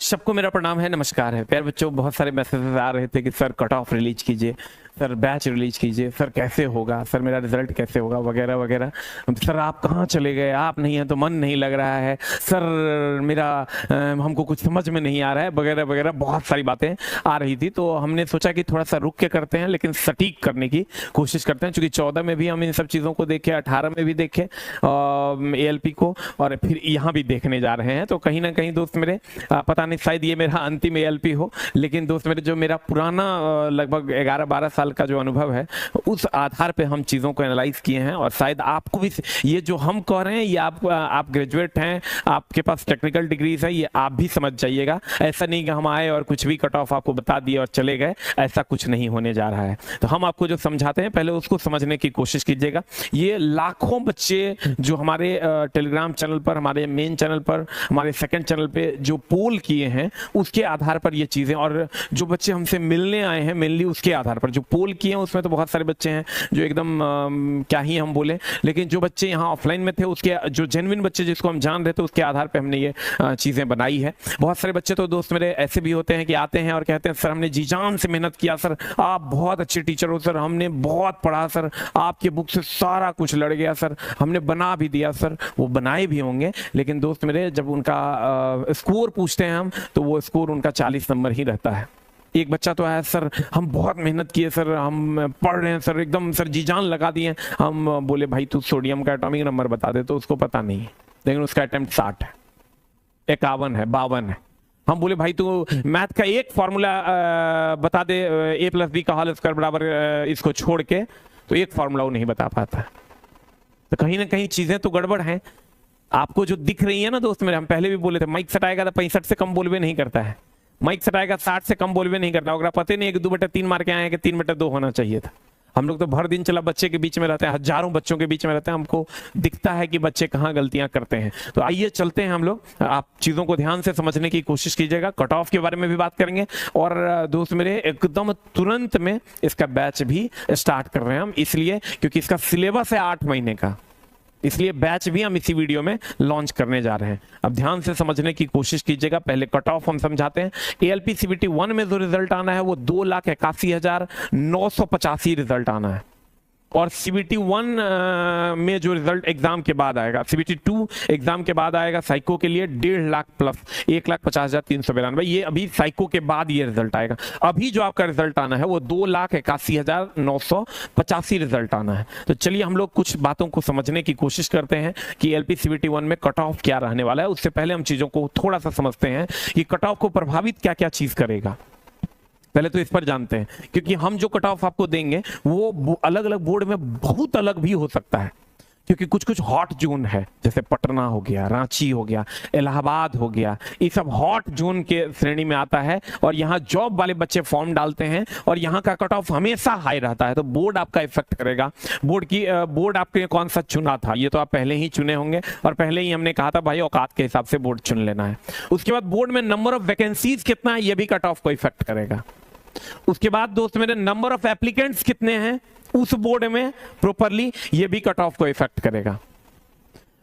सबको मेरा प्रणाम है, नमस्कार है। प्यारे बच्चों, बहुत सारे मैसेजेस आ रहे थे कि सर कट ऑफ रिलीज कीजिए, सर बैच रिलीज कीजिए, सर कैसे होगा, सर मेरा रिजल्ट कैसे होगा, वगैरह वगैरह। सर आप कहाँ चले गए, आप नहीं हैं तो मन नहीं लग रहा है, सर मेरा हमको कुछ समझ में नहीं आ रहा है, वगैरह वगैरह बहुत सारी बातें आ रही थी। तो हमने सोचा कि थोड़ा सा रुक के करते हैं, लेकिन सटीक करने की कोशिश करते हैं, क्योंकि 14 में भी हम इन सब चीज़ों को देखे, 18 में भी देखे ALP को, और फिर यहाँ भी देखने जा रहे हैं। तो कहीं ना कहीं दोस्त मेरे, पता नहीं शायद ये मेरा अंतिम ALP हो, लेकिन दोस्त मेरे जो मेरा पुराना लगभग 11-12 साल का जो अनुभव है, उस आधार पे हम चीज़ों को एनालाइज किए हैं। और शायद आपको भी ये जो हम कह रहे हैं, ये आप ग्रेजुएट हैं, आपके पास टेक्निकल डिग्रीज है, ये आप भी समझ जाइएगा। ऐसा नहीं कि हम आए और कुछ भी कट ऑफ आपको बता दिए और चले गए, ऐसा कुछ नहीं होने जा रहा है। तो हम आपको जो समझाते हैं पहले उसको समझने की कोशिश कीजिएगा। ये लाखों बच्चे जो हमारे टेलीग्राम चैनल पर, हमारे मेन चैनल पर, हमारे सेकंड चैनल पे जो पोल किए हैं, उसके आधार पर ये चीज़ें, और जो बच्चे हमसे मिलने आए हैं मेनली उसके आधार पर जो पोल किए हैं, उसमें तो बहुत सारे बच्चे हैं जो एकदम क्या ही हम बोले, लेकिन जो बच्चे यहाँ ऑफलाइन में थे, उसके जो जेन्युइन बच्चे जिसको हम जान रहे थे, उसके आधार पर हमने ये चीज़ें बनाई है। बहुत सारे बच्चे तो दोस्त मेरे ऐसे भी होते हैं कि आते हैं और कहते हैं सर हमने जी जान से मेहनत किया, सर आप बहुत अच्छे टीचर हो, सर हमने बहुत पढ़ा, सर आपके बुक से सारा कुछ लड़ गया, सर हमने बना भी दिया। सर वो बनाए भी होंगे, लेकिन दोस्त मेरे जब उनका स्कोर पूछते हैं हम, तो वो स्कोर उनका 40 नंबर ही रहता है। एक बच्चा तो आया, सर हम बहुत मेहनत किए, सर हम पढ़ रहे हैं, सर एकदम सर जी जान लगा दिए। हम बोले भाई तू सोडियम का एटॉमिक नंबर बता दे, तो उसको पता नहीं है, लेकिन उसका अटेम्प्ट 60 है, 51 है, 52 है। हम बोले भाई तू मैथ का एक फॉर्मूला बता दे, A+B का होल स्क्वायर बराबर, इसको छोड़ के, तो एक फॉर्मूला वो नहीं बता पाता। तो कहीं ना कहीं चीजें तो गड़बड़ हैं। आपको जो दिख रही है ना दोस्त मेरे, हम पहले भी बोले थे, माइक सटाएगा तो 65 से कम बोलवे नहीं करता है, माइक सटाएगा 60 से कम बोलवे नहीं करता। अगर पता नहीं है कि 2/3 मार के आए हैं कि 3/2 होना चाहिए था। हम लोग तो भर दिन चला बच्चे के बीच में रहते हैं, हजारों बच्चों के बीच में रहते हैं, हमको दिखता है कि बच्चे कहाँ गलतियां करते हैं। तो आइए चलते हैं हम लोग, आप चीज़ों को ध्यान से समझने की कोशिश कीजिएगा। कट ऑफ के बारे में भी बात करेंगे, और दोस्त मेरे एकदम तुरंत में इसका बैच भी स्टार्ट कर रहे हैं हम, इसलिए क्योंकि इसका सिलेबस है 8 महीने का, इसलिए बैच भी हम इसी वीडियो में लॉन्च करने जा रहे हैं। अब ध्यान से समझने की कोशिश कीजिएगा। पहले कट ऑफ हम समझाते हैं। ALP CBT 1 में जो रिजल्ट आना है वो 2,81,985 रिजल्ट आना है, और CBT 1 में जो रिजल्ट एग्जाम के बाद आएगा, CBT 2 एग्जाम के बाद आएगा साइको के लिए 1.5 लाख प्लस 1,50,392। ये अभी साइको के बाद ये रिजल्ट आएगा। अभी जो आपका रिजल्ट आना है वो 2,81,985 रिजल्ट आना है। तो चलिए हम लोग कुछ बातों को समझने की कोशिश करते हैं कि ALP CBT 1 में कट ऑफ क्या रहने वाला है। उससे पहले हम चीजों को थोड़ा सा समझते हैं कि कट ऑफ को प्रभावित क्या क्या चीज करेगा। पहले तो इस पर जानते हैं, क्योंकि हम जो कट ऑफ आपको देंगे वो अलग अलग बोर्ड में बहुत अलग भी हो सकता है, क्योंकि कुछ कुछ हॉट जोन है, जैसे पटना हो गया, रांची हो गया, इलाहाबाद हो गया, ये सब हॉट जोन के श्रेणी में आता है। और यहाँ जॉब वाले बच्चे फॉर्म डालते हैं, और यहाँ का कट ऑफ हमेशा हाई रहता है। तो बोर्ड आपका इफेक्ट करेगा। बोर्ड आपके कौन सा चुना था, ये तो आप पहले ही चुने होंगे, और पहले ही हमने कहा था भाई औकात के हिसाब से बोर्ड चुन लेना है। उसके बाद बोर्ड में नंबर ऑफ वैकेंसीज कितना है, ये भी कट ऑफ को इफेक्ट करेगा। उसके बाद दोस्त मेरे नंबर ऑफ एप्लीकेंट्स कितने हैं उस बोर्ड में प्रॉपरली, ये भी कट ऑफ को इफेक्ट करेगा।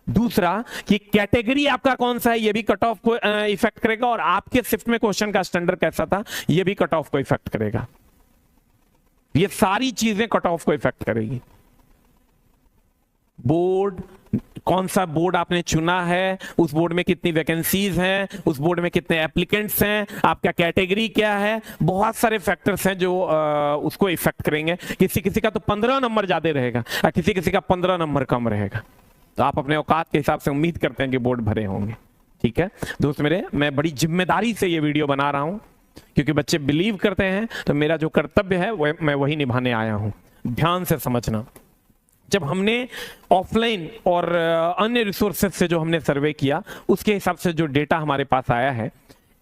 दूसरा कि कैटेगरी आपका कौन सा है, ये भी कट ऑफ को इफेक्ट करेगा, और आपके शिफ्ट में क्वेश्चन का स्टैंडर्ड कैसा था, ये भी कट ऑफ को इफेक्ट करेगा। ये सारी चीजें कट ऑफ को इफेक्ट करेगी। बोर्ड, कौन सा बोर्ड आपने चुना है, उस बोर्ड में कितनी वैकेंसीज हैं, उस बोर्ड में कितने एप्लीकेंट्स हैं, आपका कैटेगरी क्या है, बहुत सारे फैक्टर्स हैं जो उसको इफेक्ट करेंगे। किसी किसी का तो 15 नंबर ज्यादा रहेगा, और किसी किसी का 15 नंबर कम रहेगा। तो आप अपने औकात के हिसाब से उम्मीद करते हैं कि बोर्ड भरे होंगे। ठीक है दोस्त मेरे, मैं बड़ी जिम्मेदारी से ये वीडियो बना रहा हूं, क्योंकि बच्चे बिलीव करते हैं, तो मेरा जो कर्तव्य है मैं वही निभाने आया हूं। ध्यान से समझना। जब हमने ऑफलाइन और अन्य रिसोर्सेज से जो हमने सर्वे किया, उसके हिसाब से जो डेटा हमारे पास आया है,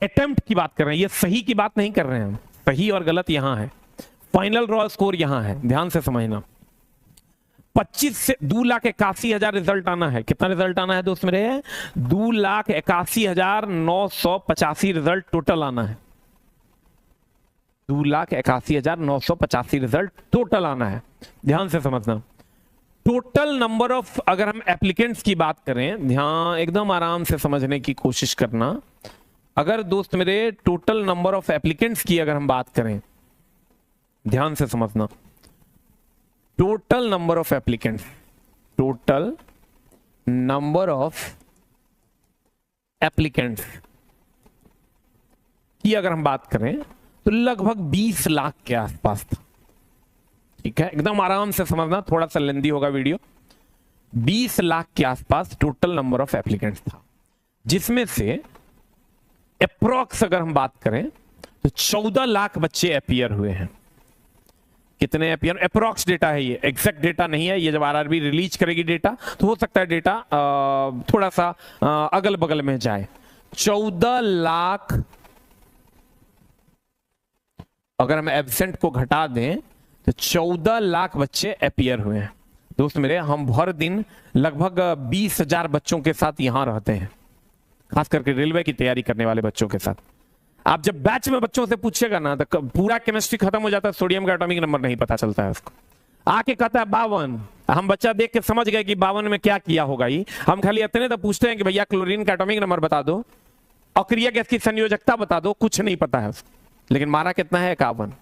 अटेम्प्ट की बात कर रहे हैं, ये सही की बात नहीं कर रहे हैं हम, सही और गलत यहां है, फाइनल रॉ स्कोर यहां है, ध्यान से समझना। 25 से 2,81,000 रिजल्ट आना है। कितना रिजल्ट आना है दोस्त मेरे, 2,81,985 रिजल्ट टोटल आना है। 2,81,985 रिजल्ट टोटल आना है, ध्यान से समझना। टोटल नंबर ऑफ, अगर हम एप्लीकेंट्स की बात करें, ध्यान एकदम आराम से समझने की कोशिश करना, अगर दोस्त मेरे टोटल नंबर ऑफ एप्लीकेंट्स की अगर हम बात करें, ध्यान से समझना, total number of applicants, total number of applicants की अगर हम बात करें तो लगभग 20 लाख के आसपास था। ठीक है, एकदम आराम से समझना, थोड़ा सा लेंदी होगा वीडियो। 20 लाख के आसपास टोटल नंबर ऑफ एप्लीकेंट्स था, जिसमें से अप्रॉक्स अगर हम बात करें तो 14 लाख बच्चे अपीयर हुए हैं। कितने अपीयर? अप्रॉक्स डेटा है ये, एग्जैक्ट डेटा नहीं है ये। जब आरआरबी रिलीज करेगी डेटा तो हो सकता है डेटा थोड़ा सा अगल बगल में जाए। 14 लाख अगर हम एब्सेंट को घटा दें तो 14 लाख बच्चे अपीयर हुए हैं। दोस्त मेरे, हम भर दिन लगभग 20,000 बच्चों के साथ यहां रहते हैं, खास करके रेलवे की तैयारी करने वाले बच्चों के साथ। आप जब बैच में बच्चों से पूछेगा ना तो पूरा केमिस्ट्री खत्म हो जाता है, सोडियम का एटॉमिक नंबर नहीं पता चलता है उसको। आके कहता है 52, हम बच्चा देख के समझ गए कि 52 में क्या किया होगा ही। हम खाली इतने तो पूछते हैं कि भैया क्लोरीन का एटॉमिक नंबर बता दो, अक्रिया गैस की संयोजकता बता दो, कुछ नहीं पता है उसको। लेकिन मारा कितना है? 51।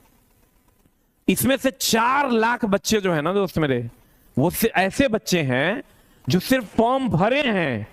इसमें से 4 लाख बच्चे जो है ना दोस्त मेरे, वो ऐसे बच्चे हैं जो सिर्फ फॉर्म भरे हैं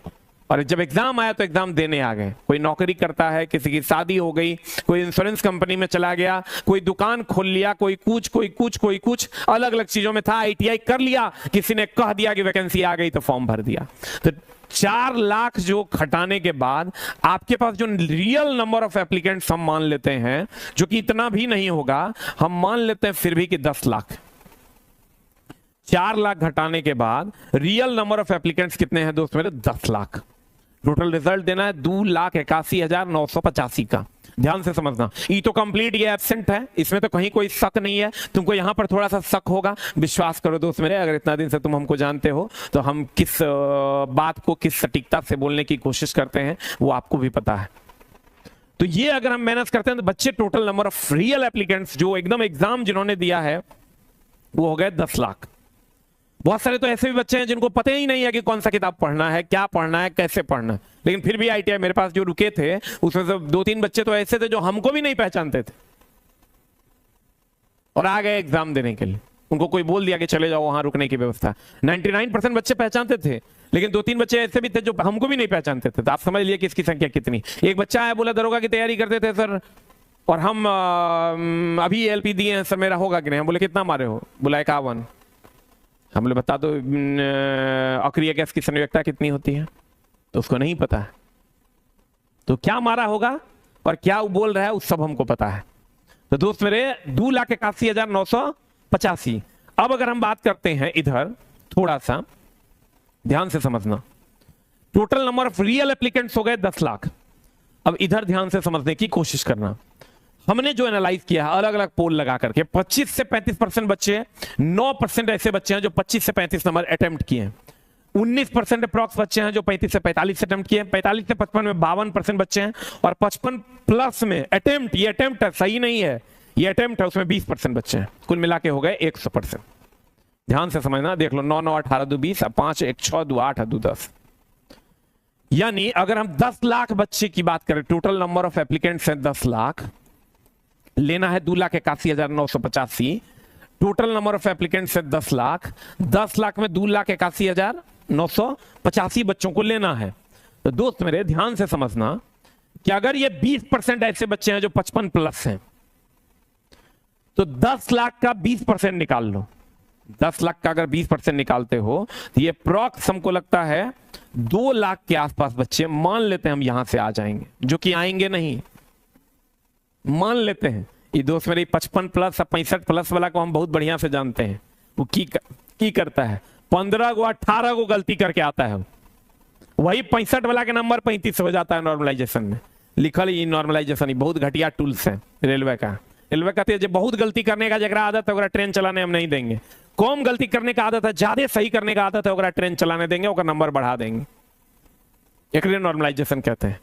और जब एग्जाम आया तो एग्जाम देने आ गए। कोई नौकरी करता है, किसी की शादी हो गई, कोई इंश्योरेंस कंपनी में चला गया, कोई दुकान खोल लिया, कोई कुछ अलग अलग चीजों में था, आईटीआई कर लिया, किसी ने कह दिया कि वैकेंसी आ गई तो फॉर्म भर दिया। तो 4 लाख जो खटाने के बाद आपके पास जो रियल नंबर ऑफ एप्लीकेंट्स हम मान लेते हैं, जो कि इतना भी नहीं होगा, हम मान लेते हैं फिर भी कि 10 लाख। 4 लाख घटाने के बाद रियल नंबर ऑफ एप्लीकेंट्स कितने हैं दोस्त मेरे? 10 लाख। टोटल रिजल्ट देना है 2,81,985 का। ध्यान से समझना, ये तो कंप्लीट, ये एब्सेंट है, इसमें तो कहीं कोई शक नहीं है। तुमको यहां पर थोड़ा सा शक होगा, विश्वास करो दोस्त मेरे, अगर इतना दिन से तुम हमको जानते हो तो हम किस बात को किस सटीकता से बोलने की कोशिश करते हैं वो आपको भी पता है। तो ये अगर हम मैनेज करते हैं तो बच्चे, total number of real applicants जो एकदम एग्जाम जिन्होंने दिया है वो हो गए 10 लाख। बहुत सारे तो ऐसे भी बच्चे हैं जिनको पता ही नहीं है कि कौन सा किताब पढ़ना है, क्या पढ़ना है, कैसे पढ़ना है, लेकिन फिर भी आईटीआई मेरे पास जो रुके थे उसमें से 2-3 बच्चे तो ऐसे थे जो हमको भी नहीं पहचानते थे और आ गए एग्जाम देने के लिए। उनको कोई बोल दिया कि चले जाओ, वहां रुकने की व्यवस्था। 99% बच्चे पहचानते थे, लेकिन 2-3 बच्चे ऐसे भी थे जो हमको भी नहीं पहचानते थे। तो आप समझ लिए कि इसकी संख्या कितनी। एक बच्चा आया, बोला दरोगा की तैयारी करते थे सर, और हम अभी एलपी दिए हैं सर, मेरा होगा कि नहीं? हम बोले कितना मारे हो? बोला 51। हम बोले बता दो अक्रिय गैस की संयोजकता कितनी होती है? तो उसको नहीं पता है। तो क्या मारा होगा और क्या वो बोल रहा है उस सब हमको पता है। तो दोस्त मेरे, 2,81,985। अब अगर हम बात करते हैं इधर, थोड़ा सा ध्यान से समझना, total number of real applicants हो गए 10 लाख। अब इधर ध्यान से समझने की कोशिश करना। हमने जो एनालाइज किया है अलग अलग पोल लगा करके, 25 से 35% बच्चे, 9% ऐसे बच्चे हैं जो 25 से 35 नंबर अटेम्प्ट किए हैं, 19% अप्रॉक्स बच्चे हैं जो 35 से 45 अटेम्प्ट किए हैं, 45 से 55 में 52% बच्चे हैं, और 55 प्लस में अटेम्प्ट, ये अटेम्प्ट है, सही नहीं है, ये अटेम्प्ट है, उसमें 20% बच्चे हैं। कुल मिला के हो गए 100%। ध्यान से समझना, देख लो, 9 9 18 2 20, 5 1 6 2 8 2 10। यानी अगर हम 10 लाख बच्चे की बात करें, टोटल नंबर ऑफ एप्लीकेंट्स हैं 10 लाख, लेना है 2,81,985। टोटल नंबर ऑफ एप्लीकेंट्स है 10 लाख, 10 लाख में 2,81,985 बच्चों को लेना है। तो दोस्त मेरे, ध्यान से समझना कि अगर ये 20% ऐसे बच्चे हैं जो 55 प्लस हैं, तो 10 लाख का 20% निकाल लो। 10 लाख का अगर 20% निकालते हो तो ये प्रॉक्स हमको लगता है 2 लाख के आसपास बच्चे मान लेते हैं हम यहां से आ जाएंगे, जो कि आएंगे नहीं, मान लेते हैं। ये दोस्त मेरे 55 प्लस 65 प्लस वाला को हम बहुत बढ़िया से जानते हैं, वो की करता है, 15 को 18 को गलती करके आता है, वही 65 वाला के नंबर 35 हो जाता है नॉर्मलाइजेशन में। लिखल ही नॉर्मलाइजेशन बहुत घटिया टूल्स है रेलवे का। रेलवे कहते हैं बहुत गलती करने का जगह आदत है, ट्रेन चलाने हम नहीं देंगे। कम गलती करने का आदत है, ज्यादा सही करने का आदत है, ट्रेन चलाने देंगे, और नंबर बढ़ा देंगे। एक नॉर्मलाइजेशन कहते हैं।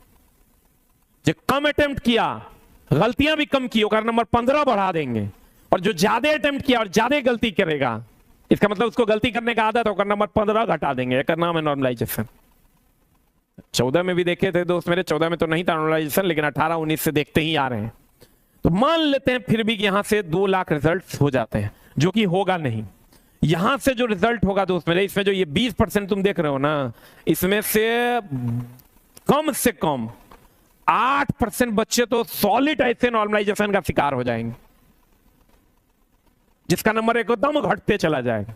जो कम अटेम्प्ट किया, गलतियां भी कम की, और नंबर 15 बढ़ा देंगे, और जो ज्यादा अटेम्प्ट किया और ज्यादा गलती करेगा, इसका मतलब उसको गलती करने का आदत है, नंबर 15 घटा देंगे। एक नाम है नॉर्मलाइजेशन। 14 में भी देखे थे दोस्त मेरे, 14 में तो नहीं था नॉर्मलाइजेशन, लेकिन 18-19 से देखते ही आ रहे हैं। तो मान लेते हैं फिर भी कि यहां से 2 लाख रिजल्ट हो जाते हैं, जो कि होगा नहीं। यहां से जो रिजल्ट होगा दोस्त मेरे, इसमें जो ये 20% तुम देख रहे हो ना, इसमें से कम 8% बच्चे तो सॉलिड ऐसे नॉर्मलाइजेशन का शिकार हो जाएंगे, जिसका नंबर एकदम घटते चला जाएगा।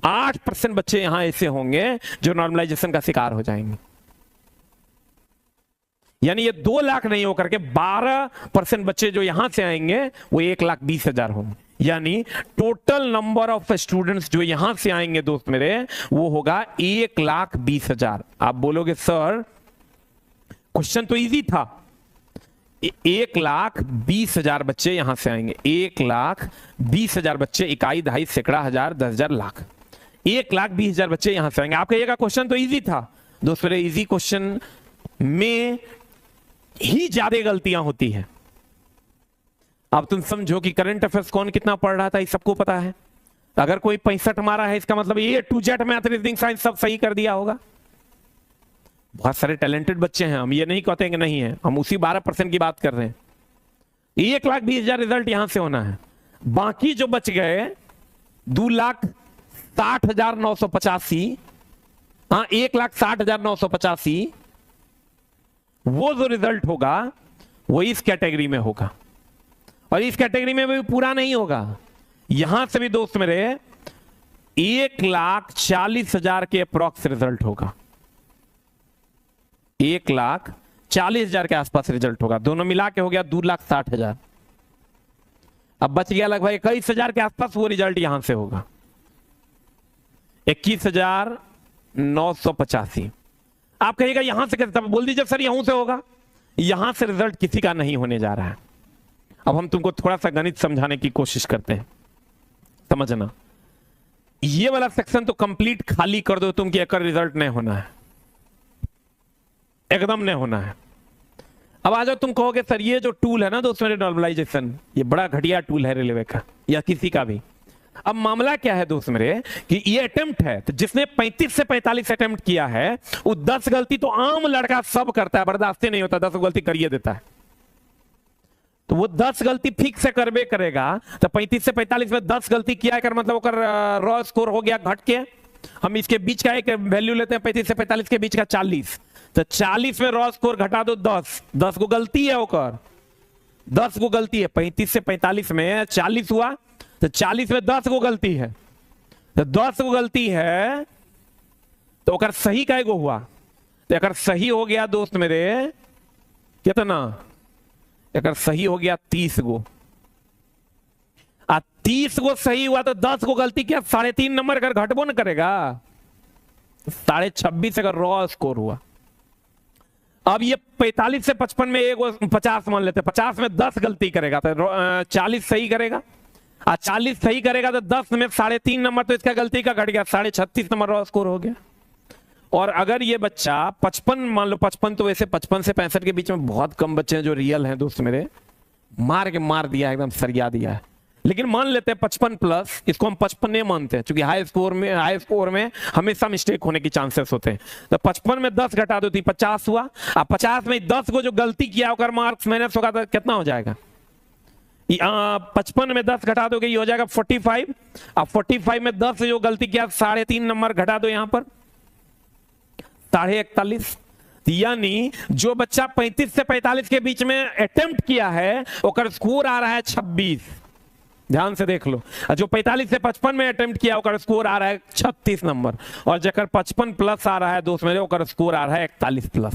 8% बच्चे यहां ऐसे होंगे जो नॉर्मलाइजेशन का शिकार हो जाएंगे। यानी ये 2 लाख नहीं होकर के 12% बच्चे जो यहां से आएंगे वो 1,20,000 होंगे। यानी टोटल नंबर ऑफ स्टूडेंट्स जो यहां से आएंगे दोस्त मेरे, वो होगा 1,20,000। आप बोलोगे सर क्वेश्चन तो इजी था, 1,20,000 बच्चे यहां से आएंगे, 1,20,000 बच्चे, इकाई, दहाई, सैकड़ा, हजार, 10,000, लाख, 1,20,000 बच्चे यहां से आएंगे। आप कहिएगा क्वेश्चन तो इजी था। दोस्त मेरे इजी क्वेश्चन में ही ज्यादा गलतियां होती हैं। अब तुम समझो कि करंट अफेयर्स कौन कितना पढ़ रहा था, ये सबको पता है। अगर कोई 65 मारा है, इसका मतलब A to Z math, reasoning, science सब सही कर दिया होगा। बहुत सारे टैलेंटेड बच्चे हैं, हम ये नहीं कहते हैं कि नहीं है, हम उसी 12% की बात कर रहे हैं। 1,20,000 रिजल्ट यहां से होना है। बाकी जो बच गए 2,60,985, हाँ 1,60,985, वो जो रिजल्ट होगा वो इस कैटेगरी में होगा। और इस कैटेगरी में भी पूरा नहीं होगा, यहां से भी दोस्त मेरे 1,40,000 के अप्रॉक्स रिजल्ट होगा, 1,40,000 के आसपास रिजल्ट होगा। दोनों मिला के हो गया 2,60,000। अब बच गया लगभग 21,000 के आसपास, वो रिजल्ट यहां से होगा 21,985। आप कहिएगा यहां से कैसे, बोल दीजिए सर यहां से होगा। यहां से रिजल्ट किसी का नहीं होने जा रहा है। अब हम तुमको थोड़ा सा गणित समझाने की कोशिश करते हैं, समझना। ये वाला सेक्शन तो कंप्लीट खाली कर दो तुम कि एक रिजल्ट नहीं होना है, एकदम नहीं होना है। अब आ जाओ, तुम कहोगे सर ये जो टूल है ना दोस्त मेरे नॉर्मलाइजेशन, ये बड़ा घटिया टूल है रेलवे का या किसी का भी। अब मामला क्या है दोस्त मेरे कि ये अटेम्प्ट है, तो जिसने 35 से 45 अटेम्प्ट किया है वो 10 गलती तो आम लड़का सब करता है, बर्दाश्त नहीं होता, 10 गलती करिए देता है। तो वो 10 गलती फिक्स से करबे करेगा। तो 35 से 45 में 10 गलती किया है कर मतलब ओकर रॉ स्कोर हो गया घट के। हम इसके बीच का एक वैल्यू लेते हैं 35 से 45 के बीच का 40। तो 40 में रॉ स्कोर घटा दो 10 को गलती है ओकर, 10 को गलती है। 35 से 45 में 40 हुआ, तो 40 में 10 को गलती है, तो 10 को गलती है तो ओकर सही का एगो हुआ। तो अगर सही हो गया दोस्त मेरे कितना, अगर सही हो गया 30 गो, 30 गो सही हुआ तो 10 को गलती किया, 3.5 नंबर अगर घटबो न करेगा, 26.5 अगर रॉ स्कोर हुआ। अब ये 45 से 55 में एक 50 मान लेते, 50 में 10 गलती करेगा तो 40 सही करेगा, 40 सही करेगा तो 10 में 3.5 नंबर तो इसका गलती का घट गया, 36.5 नंबर रॉ स्कोर हो गया। और अगर ये बच्चा 55 मान लो, 55 तो वैसे 55 से 65 के बीच में बहुत कम बच्चे हैं जो रियल हैं दोस्त मेरे, मार दिया एकदम सरिया दिया है। लेकिन मान लेते हैं 55 प्लस, इसको हम 55 नहीं मानते हैं क्योंकि हाई स्कोर में हमेशा मिस्टेक होने की चांसेस होते हैं। तो 55 में 10 घटा दो तो 50 हुआ। अब 50 में 10 को जो गलती किया होकर मार्क्स माइनस होगा तो कितना हो जाएगा, 55 में 10 घटा दोगे ये हो जाएगा 45। अब 45 में 10 जो गलती किया 3.5 नंबर घटा दो यहां पर 41.5। यानी जो बच्चा 35 से 45 के बीच में अटेम्प्ट किया है ओकर स्कोर आ रहा है 26। ध्यान से देख लो, जो 45 से 55 में अटेम्प्ट किया ओकर स्कोर आ रहा है 36 नंबर, और जकर 55 प्लस आ रहा है दोस्त मेरे ओकर स्कोर आ रहा है 41 प्लस।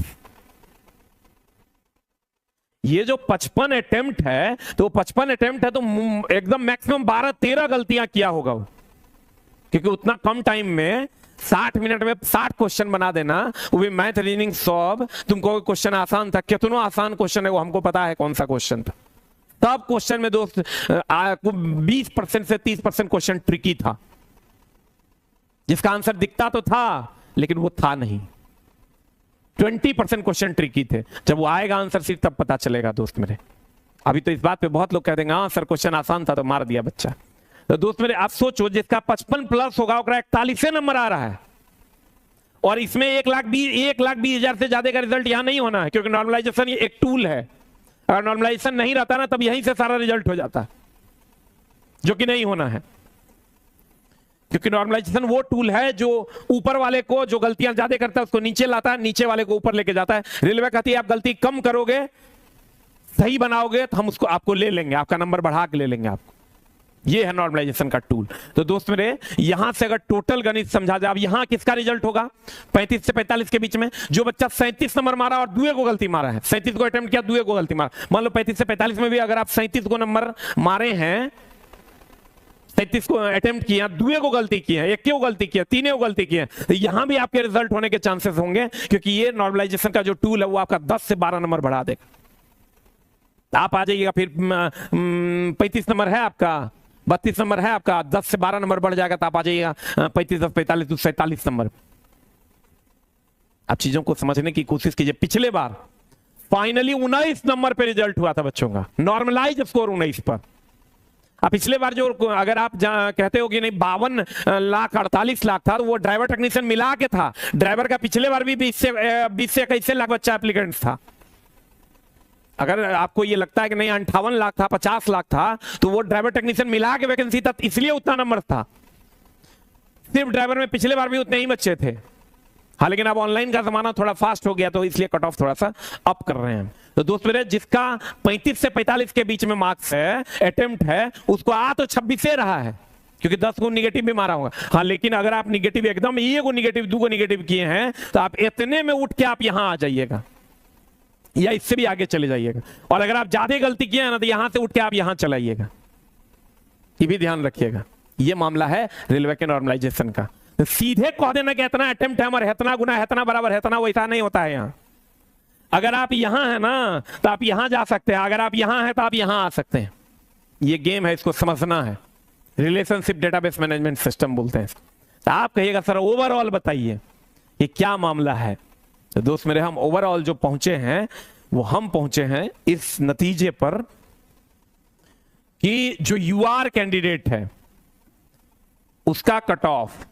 ये जो 55 अटेम्प्ट है तो 55 अटेम्प्ट है तो एकदम मैक्सिमम 12-13 गलतियां किया होगा वो, क्योंकि उतना कम टाइम में 60 मिनट में 60 क्वेश्चन बना देना, वो भी मैथ रीजनिंग सब। तुमको क्वेश्चन आसान था, कितना आसान क्वेश्चन है वो हमको पता है कौन सा क्वेश्चन था। तब क्वेश्चन में दोस्त 20% से 30% क्वेश्चन ट्रिकी था, जिसका आंसर दिखता तो था लेकिन वो था नहीं। 20% क्वेश्चन ट्रिकी थे, जब वो आएगा आंसर सीट तब पता चलेगा दोस्त मेरे। अभी तो इस बात पे बहुत लोग कह देंगे हाँ सर क्वेश्चन आसान था तो मार दिया बच्चा। तो दोस्त मेरे आप सोचो जिसका 55 प्लस होगा 41 नंबर आ रहा है, और इसमें 1,20,000 से ज्यादा का रिजल्ट यहां नहीं होना है, क्योंकि नॉर्मलाइजेशन ये एक टूल है। अगर नॉर्मलाइजेशन नहीं रहता ना, तब यहीं से सारा रिजल्ट हो जाता, जो कि नहीं होना है। क्योंकि नॉर्मलाइजेशन वो टूल है जो ऊपर वाले को, जो गलतियां ज्यादा करता है उसको नीचे लाता है, नीचे वाले को ऊपर लेके जाता है। रेलवे कहती है आप गलती कम करोगे, सही बनाओगे, तो हम उसको आपको ले लेंगे, आपका नंबर बढ़ा के ले लेंगे आपको। ये है नॉर्मलाइजेशन का टूल। तो दोस्त मेरे, यहां से अगर टोटल गणित समझा जाए, अब यहां किसका रिजल्ट होगा 35 से 45 के बीच में, जो बच्चा 37 नंबर मारा और दुए को गलती मारा है, 37 को अटेम्प्ट किया, दुए को गलती मारा, मान लो 35 से 45 में भी अगर आप 37 को नंबर मारे हैं, 37 को अटेम्प्ट किया, दुए को गलती की है, एक को गलती किया, तीन को गलती की है, तो यहां भी आपके रिजल्ट होने के चांसेस होंगे, क्योंकि ये नॉर्मलाइजेशन का जो टूल है वो आपका 10 से 12 नंबर बढ़ा देगा। आप आ जाइएगा, फिर 35 नंबर है आपका, 32 नंबर है आपका, 10 से 12 नंबर बढ़ जाएगा, तो आप आ जाइएगा 35 10 45 47 नंबर। आप चीजों को समझने की कोशिश कीजिए। पिछले बार फाइनली 19 नंबर पे रिजल्ट हुआ था बच्चों का, नॉर्मलाइज स्कोर 19 पर। अब पिछले बार जो, अगर आप कहते हो कि नहीं 52,48,00,000 था, तो वो ड्राइवर टेक्नीशियन मिला के था। ड्राइवर का पिछले बार भी 20 से 21 लाख बच्चा एप्लीकेंट था। अगर आपको ये लगता है कि नहीं 58 लाख था, 50 लाख था, तो वो ड्राइवर टेक्नीशियन मिला के वैकेंसी था, इसलिए उतना नंबर था। सिर्फ ड्राइवर में पिछले बार भी उतने ही बच्चे थे। हाँ, लेकिन अब ऑनलाइन का जमाना थोड़ा फास्ट हो गया, तो इसलिए कट ऑफ थोड़ा सा अप कर रहे हैं। तो दोस्त मेरे, जिसका 35 से 45 के बीच में मार्क्स है, अटेम्प्ट है, उसको आ तो 26 से रहा है, क्योंकि 10 को निगेटिव भी मारा होगा। हाँ, लेकिन अगर आप निगेटिव एकदम ये को निगेटिव, 2 को निगेटिव किए हैं, तो आप इतने में उठ के आप यहां आ जाइएगा, या इससे भी आगे चले जाइएगा। और अगर आप ज्यादा गलती किए हैं ना, तो यहां से उठ के आप यहां चलाइएगा। ये भी ध्यान रखिएगा। ये मामला है रेलवे के नॉर्मलाइजेशन का। तो सीधे कह देना कि इतना अटेम्प्ट है हमारा, इतना गुना, इतना बराबर, इतना, वैसा नहीं होता है यहां। अगर आप यहां है ना, तो आप यहां जा सकते हैं, अगर आप यहां हैं तो आप यहां आ सकते हैं। ये गेम है, इसको समझना है। रिलेशनशिप डेटाबेस मैनेजमेंट सिस्टम बोलते हैं इसको। तो आप कहिएगा सर ओवरऑल बताइए ये क्या मामला है। तो दोस्त मेरे, हम ओवरऑल जो पहुंचे हैं, वो हम पहुंचे हैं इस नतीजे पर कि जो यूआर कैंडिडेट है उसका कट ऑफ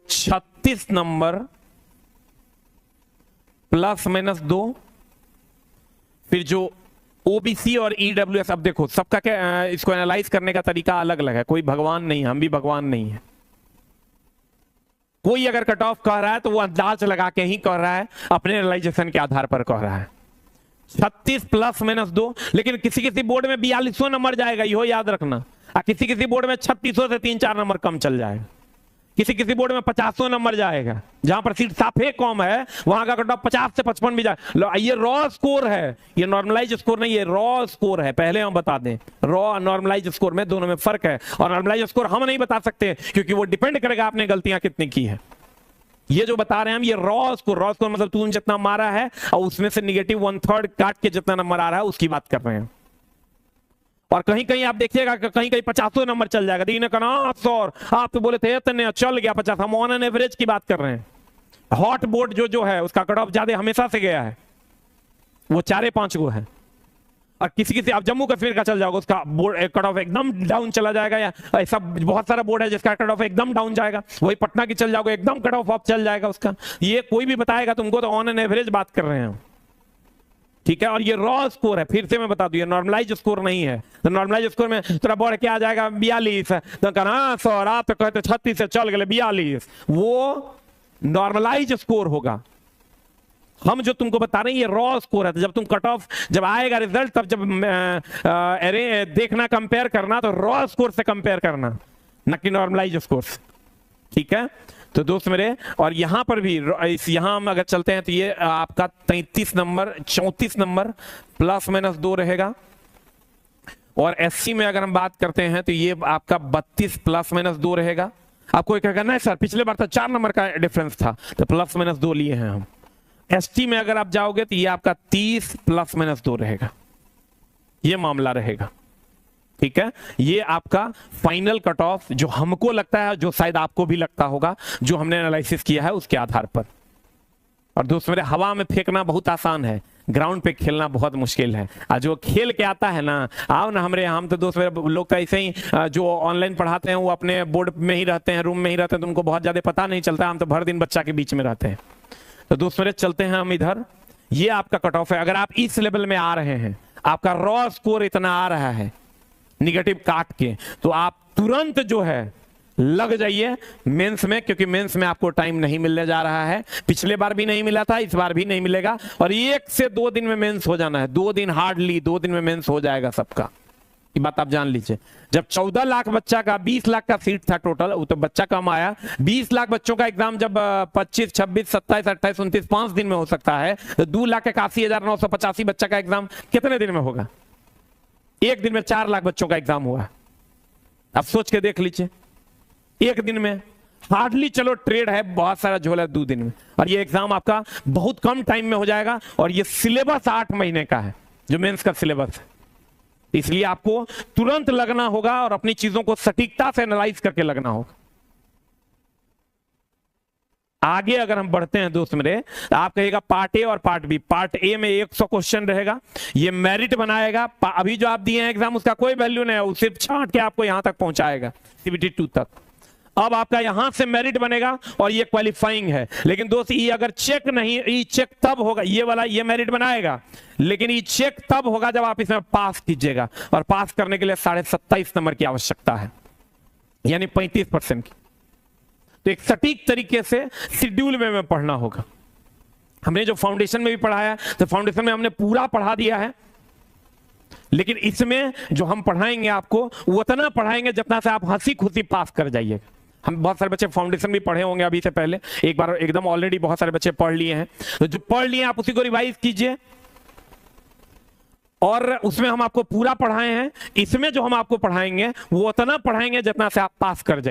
36 नंबर ±2, फिर जो ओबीसी और ईडब्ल्यूएस, अब देखो सबका क्या, इसको एनालाइज करने का तरीका अलग अलग है। कोई भगवान नहीं है, हम भी भगवान नहीं है। कोई अगर कट ऑफ कह रहा है तो वो अंदाज लगा के ही कह रहा है, अपने एनालाइजेशन के आधार पर कह रहा है 36 ±2। लेकिन किसी किसी बोर्ड में 4200 नंबर जाएगा, यो याद रखना। किसी किसी बोर्ड में 3600 से 3-4 नंबर कम चल जाएगा। किसी किसी बोर्ड में 50 नंबर जाएगा, जहां पर सीट साफे कम है, वहां का कट ऑफ 50 से 55 भी जाए। ये रॉ स्कोर है, ये नॉर्मलाइज स्कोर नहीं, ये रॉ स्कोर है। पहले हम बता दें, रॉ नॉर्मलाइज स्कोर में दोनों में फर्क है। और नॉर्मलाइज स्कोर हम नहीं बता सकते, क्योंकि वो डिपेंड करेगा आपने गलतियां कितनी की है। ये जो बता रहे हैं हम, ये रॉ स्कोर मतलब तूने जितना मारा है और उसमें से निगेटिव 1/3 काट के जितना नंबर आ रहा है उसकी बात कर रहे हैं। और कहीं कहीं आप देखिएगा कि कहीं कहीं 50 नंबर चल जाएगा। दीन कहना सर आप तो बोले थे इतने, चल गया 50। हम ऑन एन एवरेज की बात कर रहे हैं। हॉट बोर्ड जो है उसका कट ऑफ ज्यादा हमेशा से गया है, वो 4-5 गो है। और किसी किसी आप जम्मू कश्मीर का चल जाओगे, उसका बोर्ड कट ऑफ एकदम डाउन चला जाएगा। या ऐसा बहुत सारा बोर्ड है जिसका कट ऑफ एकदम डाउन जाएगा। वही पटना की चल जाओगे, एकदम कट ऑफ अप चल जाएगा उसका। ये कोई भी बताएगा तुमको, तो ऑन एन एवरेज बात कर रहे हैं, ठीक है। और ये रॉ स्कोर है, फिर से मैं बता दूं, ये नॉर्मलाइज स्कोर नहीं है। तो नॉर्मलाइज स्कोर में थोड़ा बढ़ के आ जाएगा 42, तो कहना सर आप तो कहते 36 से चल गए 42, वो नॉर्मलाइज स्कोर होगा। हम जो तुमको बता रहे हैं ये रॉ स्कोर है। तो जब तुम कट ऑफ जब आएगा रिजल्ट, तब जब अरे देखना, कंपेयर करना, तो रॉ स्कोर से कंपेयर करना, न कि नॉर्मलाइज स्कोर से, ठीक है। तो दोस्त मेरे, और यहां पर भी यहां हम अगर चलते हैं तो ये आपका 34 नंबर 34 नंबर ±2 रहेगा। और एससी में अगर हम बात करते हैं तो ये आपका 32 ±2 रहेगा। आपको क्या करना है सर, पिछले बार तो 4 नंबर का डिफरेंस था, तो +-2 लिए हैं हम। एसटी में अगर आप जाओगे तो ये आपका 30 ±2 रहेगा। ये मामला रहेगा, ठीक है। ये आपका फाइनल कट ऑफ जो हमको लगता है, जो शायद आपको भी लगता होगा, जो हमने एनालिसिस किया है उसके आधार पर। और दोस्त मेरे, हवा में फेंकना बहुत आसान है, ग्राउंड पे खेलना बहुत मुश्किल है। जो खेल के आता है ना, आओ ना हमारे, हम तो दोस्त मेरे लोग तो ऐसे ही जो ऑनलाइन पढ़ाते हैं वो अपने बोर्ड में ही रहते हैं, रूम में ही रहते हैं, तो उनको बहुत ज्यादा पता नहीं चलता। हम तो भर दिन बच्चा के बीच में रहते हैं। तो दोस्त मेरे चलते हैं हम इधर। ये आपका कट ऑफ है। अगर आप इस लेवल में आ रहे हैं, आपका रॉ स्कोर इतना आ रहा है निगेटिव काट के, तो आप तुरंत जो है लग जाइए मेंस में, क्योंकि मेंस में आपको टाइम नहीं मिलने जा रहा है। पिछले बार भी नहीं मिला था, इस बार भी नहीं मिलेगा। और 1 से 2 दिन में मेंस हो जाना है। 2 दिन, हार्डली 2 दिन में मेंस हो जाएगा सबका। ये बात आप जान लीजिए। जब 14 लाख बच्चा का 20 लाख का सीट था टोटल, वो तो बच्चा कम आया। 20 लाख बच्चों का एग्जाम जब 25, 26, 27, 28, 29, 5 दिन में हो सकता है, तो 2,81,985 बच्चा का एग्जाम कितने दिन में होगा? 1 दिन में 4 लाख बच्चों का एग्जाम हुआ। अब सोच के देख लीजिए, 1 दिन में हार्डली, चलो ट्रेड है, बहुत सारा झोल है 2 दिन में, और ये एग्जाम आपका बहुत कम टाइम में हो जाएगा। और ये सिलेबस 8 महीने का है जो मेंस का सिलेबस है। इसलिए आपको तुरंत लगना होगा और अपनी चीजों को सटीकता से एनालाइज करके लगना होगा। आगे अगर हम बढ़ते हैं दोस्त मेरे, तो आप कहेगा पार्ट ए और पार्ट बी। पार्ट ए में 100 क्वेश्चन रहेगा, ये मेरिट बनाएगा। अभी जो आप दिए हैं एग्जाम, उसका कोई वैल्यू नहीं है, वो सिर्फ छांट के आपको यहां तक पहुंचाएगा, CBT 2 तक। अब आपका यहां से मेरिट बनेगा और ये क्वालिफाइंग है। लेकिन दोस्त ये अगर चेक नहीं, ये चेक तब होगा, ये वाला ये मेरिट बनाएगा, लेकिन ये चेक तब होगा जब आप इसमें पास कीजिएगा। और पास करने के लिए 27.5 नंबर की आवश्यकता है, यानी 35% की। तो एक सटीक तरीके से शेड्यूल में पढ़ना होगा। हमने जो फाउंडेशन में भी पढ़ाया, तो फाउंडेशन में हमने पूरा पढ़ा दिया है, लेकिन इसमें जो हम पढ़ाएंगे आपको, वो उतना पढ़ाएंगे जितना से आप हंसी खुशी पास कर जाइएगा। हम बहुत सारे बच्चे फाउंडेशन भी पढ़े होंगे अभी से पहले, एक बार एकदम ऑलरेडी बहुत सारे बच्चे पढ़ लिए हैं। तो जो पढ़ लिए आप उसी को रिवाइज कीजिए, और उसमें हम आपको पूरा पढ़ाए हैं। इसमें जो हम आपको पढ़ाएंगे वो उतना पढ़ाएंगे जितना से आप पास कर जाइए।